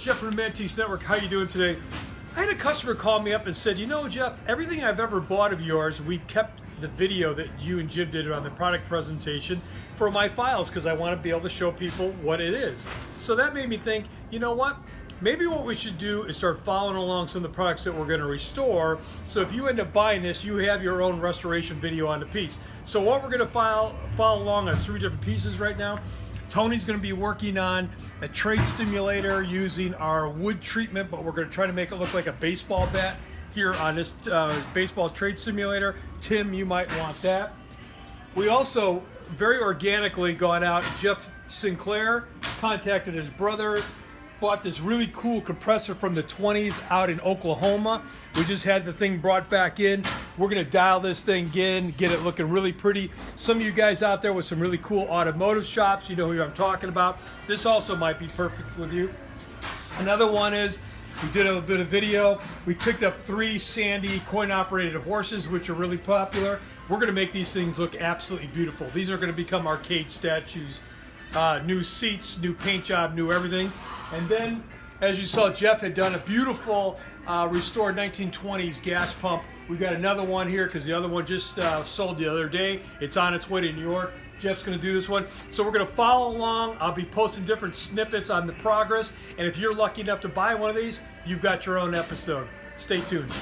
Jeff from the Mantiques Network. How you doing today? I had a customer call me up and said, you know, Jeff, everything I've ever bought of yours, we've kept the video that you and Jim did on the product presentation for my files because I want to be able to show people what it is. So that made me think, you know what? Maybe what we should do is start following along some of the products that we're going to restore. So if you end up buying this, you have your own restoration video on the piece. So what we're going to follow along on 3 different pieces right now. Tony's going to be working on a trade stimulator using our wood treatment, but we're going to try to make it look like a baseball bat here on this baseball trade stimulator. Tim, you might want that. We also very organically gone out. Jeff Sinclair contacted his brother, bought this really cool compressor from the 20s out in Oklahoma. We just had the thing brought back in. We're gonna dial this thing in, get it looking really pretty. Some of you guys out there with some really cool automotive shops, you know who I'm talking about. This also might be perfect with you. Another one is, we did a bit of video. We picked up 3 Sandy coin-operated horses, which are really popular. We're gonna make these things look absolutely beautiful. These are gonna become arcade statues. New seats, new paint job, new everything. And then, as you saw, Jeff had done a beautiful restored 1920s gas pump. We've got another one here because the other one just sold the other day. It's on its way to New York. Jeff's going to do this one. So we're going to follow along. I'll be posting different snippets on the progress. And if you're lucky enough to buy one of these, you've got your own episode. Stay tuned.